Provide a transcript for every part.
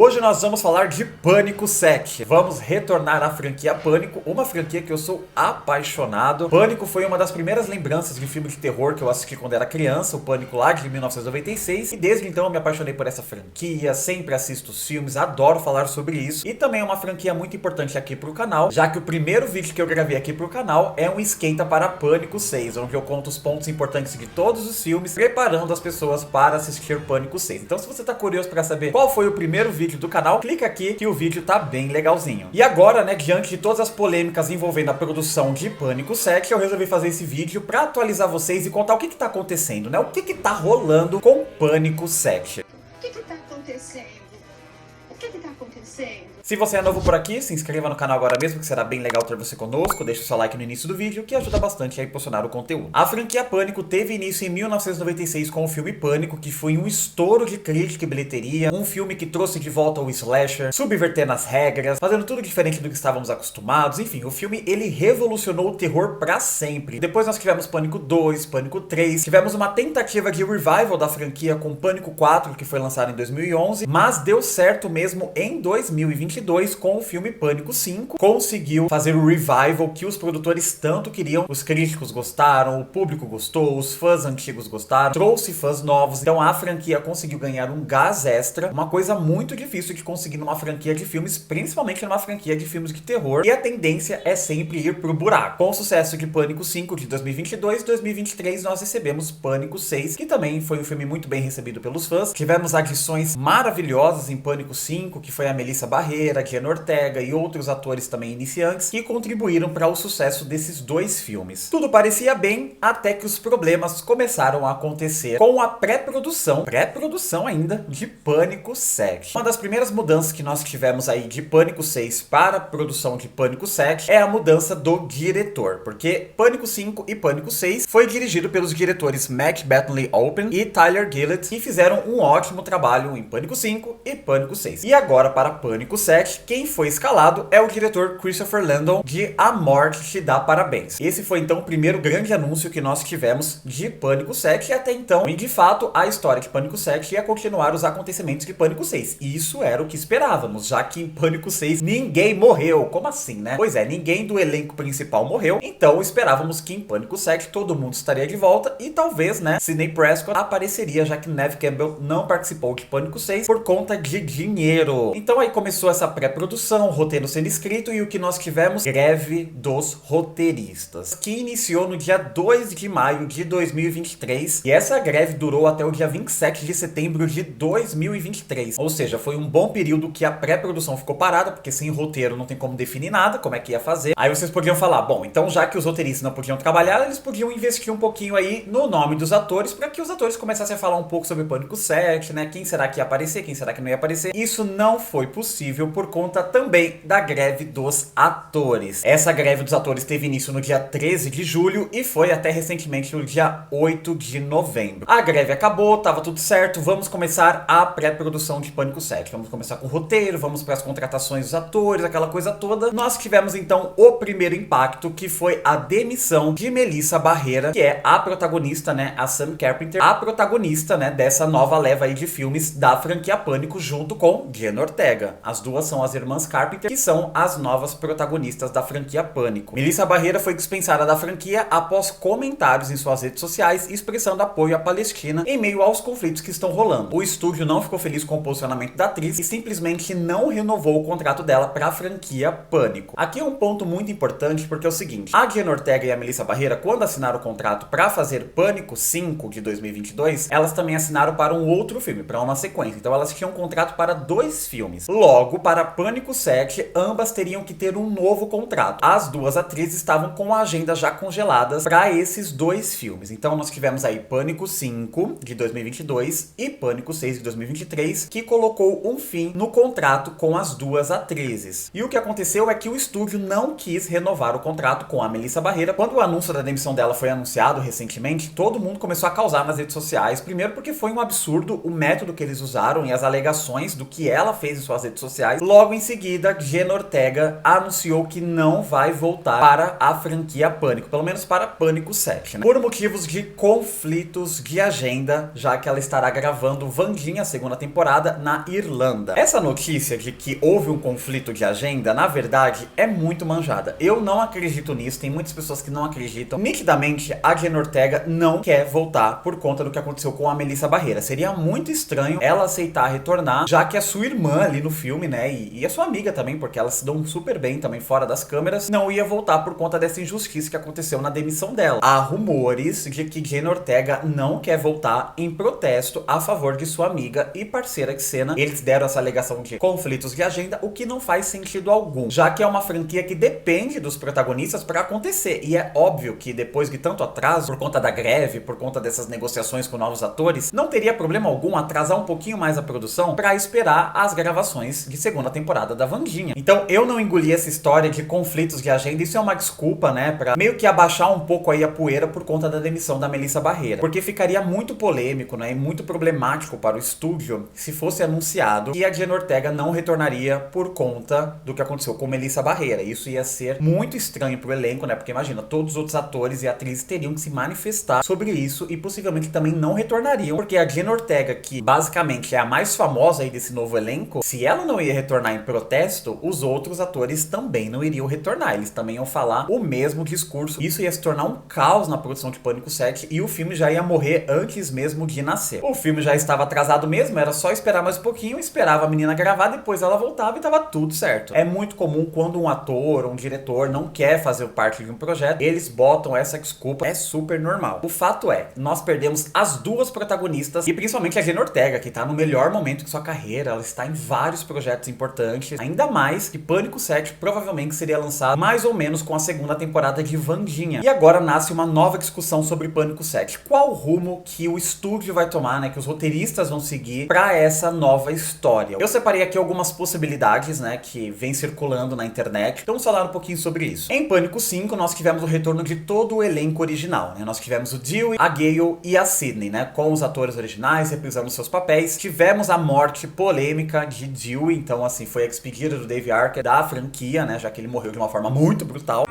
Hoje nós vamos falar de Pânico 7. Vamos retornar à franquia Pânico, uma franquia que eu sou apaixonado. Pânico foi uma das primeiras lembranças de filme de terror que eu assisti quando era criança, o Pânico lá de 1996. E desde então eu me apaixonei por essa franquia, sempre assisto os filmes, adoro falar sobre isso. E também é uma franquia muito importante aqui pro canal, já que o primeiro vídeo que eu gravei aqui pro canal é um esquenta para Pânico 6, onde eu conto os pontos importantes de todos os filmes, preparando as pessoas para assistir Pânico 6. Então se você tá curioso para saber qual foi o primeiro vídeo do canal, clica aqui que o vídeo tá bem legalzinho. E agora, né, diante de todas as polêmicas envolvendo a produção de Pânico 7, eu resolvi fazer esse vídeo para atualizar vocês e contar o que tá acontecendo, né? O que tá rolando com Pânico 7. O que tá acontecendo? O que tá acontecendo? Se você é novo por aqui, se inscreva no canal agora mesmo, que será bem legal ter você conosco. Deixe o seu like no início do vídeo, que ajuda bastante a impulsionar o conteúdo. A franquia Pânico teve início em 1996 com o filme Pânico, que foi um estouro de crítica e bilheteria. Um filme que trouxe de volta o slasher, subvertendo as regras, fazendo tudo diferente do que estávamos acostumados. Enfim, o filme ele revolucionou o terror pra sempre. Depois nós tivemos Pânico 2, Pânico 3. Tivemos uma tentativa de revival da franquia com Pânico 4, que foi lançado em 2011. Mas deu certo mesmo em 2022 com o filme Pânico 5. Conseguiu fazer o revival que os produtores tanto queriam. Os críticos gostaram, o público gostou, os fãs antigos gostaram, trouxe fãs novos. Então a franquia conseguiu ganhar um gás extra, uma coisa muito difícil de conseguir numa franquia de filmes, principalmente numa franquia de filmes de terror. E a tendência é sempre ir pro buraco. Com o sucesso de Pânico 5 de 2022, 2023 nós recebemos Pânico 6, que também foi um filme muito bem recebido pelos fãs. Tivemos adições maravilhosas em Pânico 5, que foi a Melissa Barrera, a Jenna Ortega e outros atores também iniciantes que contribuíram para o sucesso desses dois filmes. Tudo parecia bem até que os problemas começaram a acontecer com a pré-produção ainda, de Pânico 7. Uma das primeiras mudanças que nós tivemos aí de Pânico 6 para a produção de Pânico 7 é a mudança do diretor, porque Pânico 5 e Pânico 6 foi dirigido pelos diretores Matt Bethany Open e Tyler Gillett, que fizeram um ótimo trabalho em Pânico 5 e Pânico 6. E agora para Pânico 7, quem foi escalado é o diretor Christopher Landon de A Morte Te Dá Parabéns. Esse foi então o primeiro grande anúncio que nós tivemos de Pânico 7 e até então, e de fato, a história de Pânico 7 ia continuar os acontecimentos de Pânico 6. E isso era o que esperávamos, já que em Pânico 6 ninguém morreu. Como assim, né? Pois é, ninguém do elenco principal morreu, então esperávamos que em Pânico 7 todo mundo estaria de volta e talvez, né, Sidney Prescott apareceria, já que Neve Campbell não participou de Pânico 6 por conta de dinheiro. Então aí começou essa pré-produção, roteiro sendo escrito e o que nós tivemos? Greve dos roteiristas, que iniciou no dia 2 de maio de 2023 e essa greve durou até o dia 27 de setembro de 2023. Ou seja, foi um bom período que a pré-produção ficou parada, porque sem roteiro não tem como definir nada, como é que ia fazer. Aí vocês podiam falar, bom, então já que os roteiristas não podiam trabalhar, eles podiam investir um pouquinho aí no nome dos atores, para que os atores começassem a falar um pouco sobre Pânico 7, né? Quem será que ia aparecer, quem será que não ia aparecer? Isso não foi possível por conta também da greve dos atores. Essa greve dos atores teve início no dia 13 de julho e foi até recentemente no dia 8 de novembro. A greve acabou, tava tudo certo, vamos começar a pré-produção de Pânico 7. Vamos começar com o roteiro, vamos para as contratações dos atores, aquela coisa toda. Nós tivemos então o primeiro impacto, que foi a demissão de Melissa Barrera, que é a protagonista, né, a Sam Carpenter, a protagonista, né, dessa nova leva aí de filmes da franquia Pânico, junto com Jenna Ortega. As duas são as irmãs Carpenter, que são as novas protagonistas da franquia Pânico. Melissa Barrera foi dispensada da franquia após comentários em suas redes sociais expressando apoio à Palestina em meio aos conflitos que estão rolando. O estúdio não ficou feliz com o posicionamento da atriz e simplesmente não renovou o contrato dela para a franquia Pânico. Aqui é um ponto muito importante porque é o seguinte, a Jenna Ortega e a Melissa Barrera, quando assinaram o contrato para fazer Pânico 5 de 2022, elas também assinaram para um outro filme, para uma sequência. Então elas tinham um contrato para 2 filmes. Logo, para Pânico 7, ambas teriam que ter um novo contrato. As duas atrizes estavam com a agenda já congeladas para esses 2 filmes. Então nós tivemos aí Pânico 5 de 2022 e Pânico 6 de 2023, que colocou um fim no contrato com as duas atrizes. E o que aconteceu é que o estúdio não quis renovar o contrato com a Melissa Barrera. Quando o anúncio da demissão dela foi anunciado recentemente, todo mundo começou a causar nas redes sociais. Primeiro porque foi um absurdo o método que eles usaram e as alegações do que ela fez em suas redes sociais. Logo em seguida, Jenna Ortega anunciou que não vai voltar para a franquia Pânico, pelo menos para Pânico 7, né? Por motivos de conflitos de agenda, já que ela estará gravando Wandinha, a segunda temporada, na Irlanda. Essa notícia de que houve um conflito de agenda, na verdade, é muito manjada. Eu não acredito nisso, tem muitas pessoas que não acreditam. Nitidamente, a Jenna Ortega não quer voltar por conta do que aconteceu com a Melissa Barrera. Seria muito estranho ela aceitar retornar, já que a sua irmã ali no filme, né, e a sua amiga também, porque elas se dão super bem também fora das câmeras, não ia voltar por conta dessa injustiça que aconteceu na demissão dela. Há rumores de que Jenna Ortega não quer voltar em protesto a favor de sua amiga e parceira de cena. Eles deram essa alegação de conflitos de agenda, o que não faz sentido algum, já que é uma franquia que depende dos protagonistas para acontecer. E é óbvio que depois de tanto atraso, por conta da greve, por conta dessas negociações com novos atores, não teria problema algum atrasar um pouquinho mais a produção para esperar as gravações de segunda temporada da Wandinha. Então eu não engoli essa história de conflitos de agenda, isso é uma desculpa, né, para meio que abaixar um pouco aí a poeira por conta da demissão da Melissa Barrera, porque ficaria muito polêmico, né, e muito problemático para o estúdio se fosse anunciado que a Jenna Ortega não retornaria por conta do que aconteceu com Melissa Barrera. Isso ia ser muito estranho pro elenco, né, porque imagina, todos os outros atores e atrizes teriam que se manifestar sobre isso e possivelmente também não retornariam, porque a Jenna Ortega, que basicamente é a mais famosa aí desse novo elenco, se ela não ia retornar em protesto, os outros atores também não iriam retornar, eles também iam falar o mesmo discurso. Isso ia se tornar um caos na produção de Pânico 7 e o filme já ia morrer antes mesmo de nascer. O filme já estava atrasado mesmo, era só esperar mais um pouquinho, esperava a menina gravar, depois ela voltava e tava tudo certo. É muito comum quando um ator ou um diretor não quer fazer parte de um projeto, eles botam essa desculpa, é super normal. O fato é, nós perdemos as duas protagonistas e principalmente a Jenna Ortega, que tá no melhor momento de sua carreira, ela está em vários projetos importantes, ainda mais que Pânico 7 provavelmente seria lançado mais ou menos com a segunda temporada de Wandinha. E agora nasce uma nova discussão sobre Pânico 7. Qual rumo que o estúdio vai tomar, né, que os roteiristas vão seguir para essa nova história? Eu separei aqui algumas possibilidades, né, que vem circulando na internet. Então vamos falar um pouquinho sobre isso. Em Pânico 5, nós tivemos o retorno de todo o elenco original, né? Nós tivemos o Dewey, a Gale e a Sidney, né, com os atores originais reprisando seus papéis. Tivemos a morte polêmica de Dewey, então assim, foi a despedida do Dave Arquette da franquia, né, já que ele morreu de uma forma muito brutal.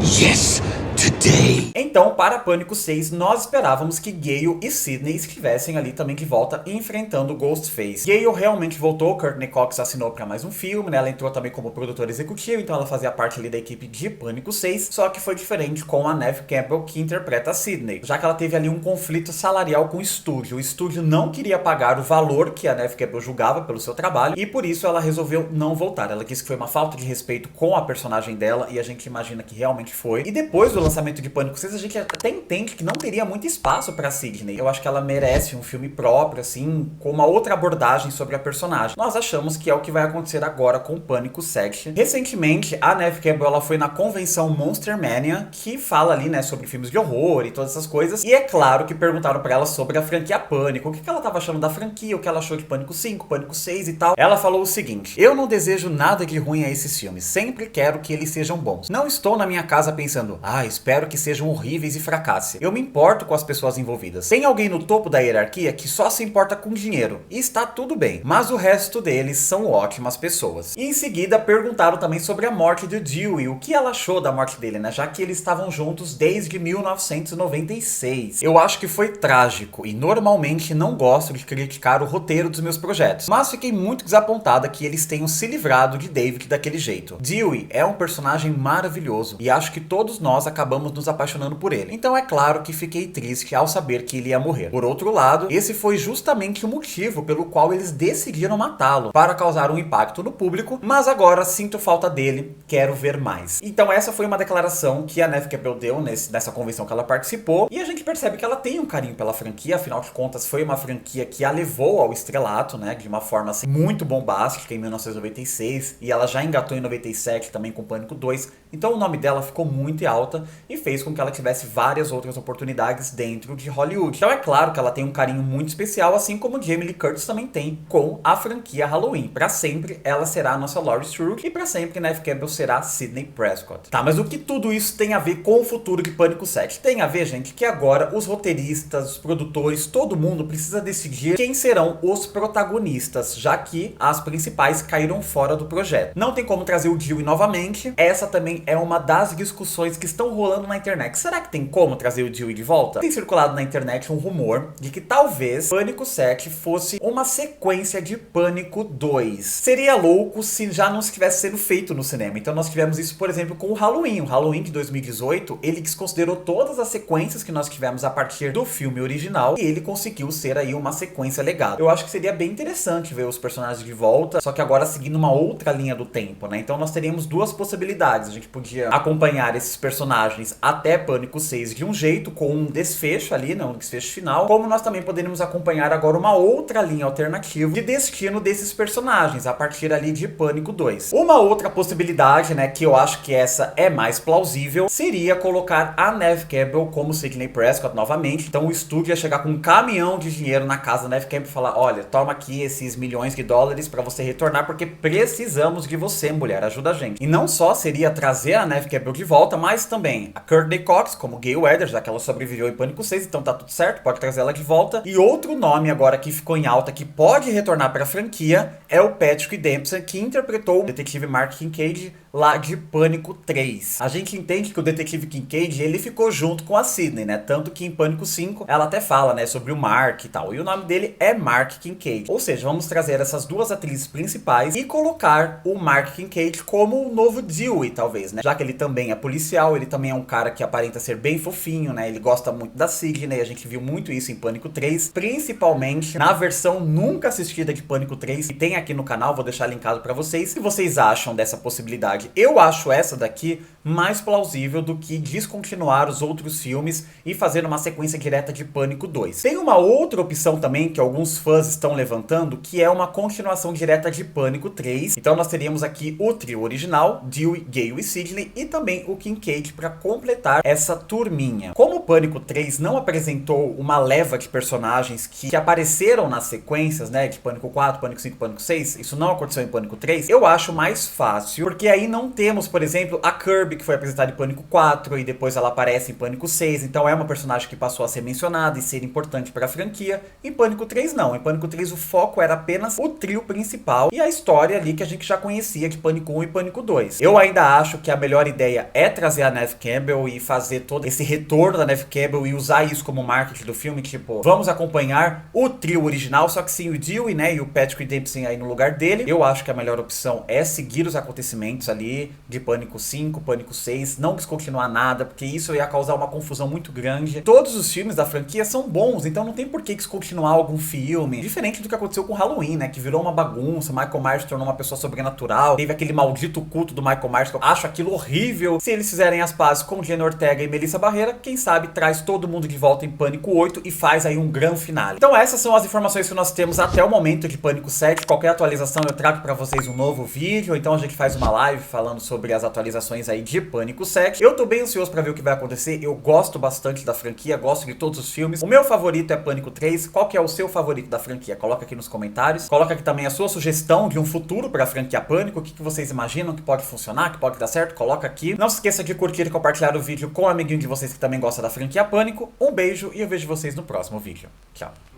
Yes! Today. Então, para Pânico 6, nós esperávamos que Gale e Sidney estivessem ali também de volta enfrentando Ghostface. Gale realmente voltou, Courtney Cox assinou para mais um filme, né? Ela entrou também como produtora executiva, então ela fazia parte ali da equipe de Pânico 6, só que foi diferente com a Neve Campbell, que interpreta a Sidney, já que ela teve ali um conflito salarial com o estúdio. O estúdio não queria pagar o valor que a Neve Campbell julgava pelo seu trabalho e por isso ela resolveu não voltar. Ela disse que foi uma falta de respeito com a personagem dela e a gente imagina que realmente foi. E depois do lançamento de Pânico 6, a gente até entende que não teria muito espaço pra Sidney. Eu acho que ela merece um filme próprio, assim, com uma outra abordagem sobre a personagem. Nós achamos que é o que vai acontecer agora com Pânico 7. Recentemente, a Neve Campbell, ela foi na convenção Monster Mania, que fala ali, né, sobre filmes de horror e todas essas coisas. E é claro que perguntaram pra ela sobre a franquia Pânico, o que ela tava achando da franquia, o que ela achou de Pânico 5, Pânico 6 e tal. Ela falou o seguinte: eu não desejo nada de ruim a esses filmes, sempre quero que eles sejam bons. Não estou na minha casa pensando, espero que sejam horríveis e fracassem. Eu me importo com as pessoas envolvidas. Tem alguém no topo da hierarquia que só se importa com dinheiro, e está tudo bem, mas o resto deles são ótimas pessoas. E em seguida perguntaram também sobre a morte de Dewey, o que ela achou da morte dele, né, já que eles estavam juntos desde 1996. Eu acho que foi trágico, e normalmente não gosto de criticar o roteiro dos meus projetos, mas fiquei muito desapontada que eles tenham se livrado de David daquele jeito. Dewey é um personagem maravilhoso, e acho que todos nós acabamos nos apaixonando por ele. Então é claro que fiquei triste ao saber que ele ia morrer. Por outro lado, esse foi justamente o motivo pelo qual eles decidiram matá-lo, para causar um impacto no público, mas agora sinto falta dele, quero ver mais. Então essa foi uma declaração que a Neve Campbell deu nessa convenção que ela participou, e a gente percebe que ela tem um carinho pela franquia, afinal de contas foi uma franquia que a levou ao estrelato, né, de uma forma assim, muito bombástica em 1996, e ela já engatou em 97 também com Pânico 2, então o nome dela ficou muito alta, e fez com que ela tivesse várias outras oportunidades dentro de Hollywood. Então é claro que ela tem um carinho muito especial, assim como Jamie Lee Curtis também tem com a franquia Halloween. Pra sempre ela será a nossa Laurie Strode e pra sempre Neve Campbell será Sidney Prescott. Tá, mas o que tudo isso tem a ver com o futuro de Pânico 7? Tem a ver, gente, que agora os roteiristas, os produtores, todo mundo precisa decidir quem serão os protagonistas, já que as principais caíram fora do projeto. Não tem como trazer o Dewey novamente. Essa também é uma das discussões que estão rolando na internet. Será que tem como trazer o Dewey de volta? Tem circulado na internet um rumor de que talvez Pânico 7 fosse uma sequência de Pânico 2. Seria louco se já não estivesse sendo feito no cinema. Então nós tivemos isso, por exemplo, com o Halloween. O Halloween de 2018, ele desconsiderou todas as sequências que nós tivemos a partir do filme original e ele conseguiu ser aí uma sequência legal. Eu acho que seria bem interessante ver os personagens de volta, só que agora seguindo uma outra linha do tempo, né? Então nós teríamos duas possibilidades. A gente podia acompanhar esses personagens até Pânico 6 de um jeito, com um desfecho ali, né? Um desfecho final, como nós também poderíamos acompanhar agora uma outra linha alternativa de destino desses personagens, a partir ali de Pânico 2. Uma outra possibilidade, né, que eu acho que essa é mais plausível, seria colocar a Neve Campbell como Sidney Prescott novamente. Então o estúdio ia chegar com um caminhão de dinheiro na casa da Neve Campbell e falar: olha, toma aqui esses milhões de dólares pra você retornar, porque precisamos de você, mulher, ajuda a gente. E não só seria trazer a Neve Campbell de volta, mas também a Courtney Cox como Gay Weather, já que ela sobreviveu em Pânico 6, então tá tudo certo, pode trazer ela de volta. E outro nome agora que ficou em alta, que pode retornar pra franquia, é o Patrick Dempsey, que interpretou o detetive Mark Kincaid lá de Pânico 3. A gente entende que o detetive Kincaid, ele ficou junto com a Sidney, né? Tanto que em Pânico 5, ela até fala, né, sobre o Mark e tal. E o nome dele é Mark Kincaid. Ou seja, vamos trazer essas duas atrizes principais e colocar o Mark Kincaid como o novo Dewey, talvez, né? Já que ele também é policial, ele também é um cara que aparenta ser bem fofinho, né? Ele gosta muito da Sidney, a gente viu muito isso em Pânico 3, principalmente na versão nunca assistida de Pânico 3, que tem aqui no canal, vou deixar linkado pra vocês. O que vocês acham dessa possibilidade? Eu acho essa daqui mais plausível do que descontinuar os outros filmes e fazer uma sequência direta de Pânico 2. Tem uma outra opção também que alguns fãs estão levantando, que é uma continuação direta de Pânico 3. Então nós teríamos aqui o trio original, Dewey, Gale e Sidney, e também o Kincaid para completar essa turminha. Como o Pânico 3 não apresentou uma leva de personagens que apareceram nas sequências, né, de Pânico 4, Pânico 5, Pânico 6, isso não aconteceu em Pânico 3, eu acho mais fácil, porque aí não temos, por exemplo, a Kirby, que foi apresentada em Pânico 4 e depois ela aparece em Pânico 6, então é uma personagem que passou a ser mencionada e ser importante para a franquia. Em Pânico 3 não, em Pânico 3 o foco era apenas o trio principal e a história ali que a gente já conhecia de Pânico 1 e Pânico 2. Eu ainda acho que a melhor ideia é trazer a Neve Campbell e fazer todo esse retorno da Neve Campbell e usar isso como marketing do filme, tipo, vamos acompanhar o trio original, só que sim o Dewey, né, e o Patrick Dempsey aí no lugar dele. Eu acho que a melhor opção é seguir os acontecimentos ali de Pânico 5, Pânico 6, não descontinuar nada, porque isso ia causar uma confusão muito grande. Todos os filmes da franquia são bons, então não tem por que descontinuar algum filme. Diferente do que aconteceu com Halloween, né, que virou uma bagunça, Michael Myers se tornou uma pessoa sobrenatural, teve aquele maldito culto do Michael Myers, que eu acho aquilo horrível. Se eles fizerem as pazes com Jenna Ortega e Melissa Barrera, quem sabe traz todo mundo de volta em Pânico 8 e faz aí um grande finale. Então essas são as informações que nós temos até o momento de Pânico 7. Qualquer atualização eu trago pra vocês um novo vídeo, então a gente faz uma live falando sobre as atualizações aí de Pânico 7. Eu tô bem ansioso pra ver o que vai acontecer, eu gosto bastante da franquia, gosto de todos os filmes. O meu favorito é Pânico 3, qual que é o seu favorito da franquia? Coloca aqui nos comentários, coloca aqui também a sua sugestão de um futuro pra franquia Pânico, o que vocês imaginam que pode funcionar, que pode dar certo, coloca aqui. Não se esqueça de curtir e compartilhar o vídeo com um amiguinho de vocês que também gosta da franquia Pânico. Um beijo e eu vejo vocês no próximo vídeo. Tchau!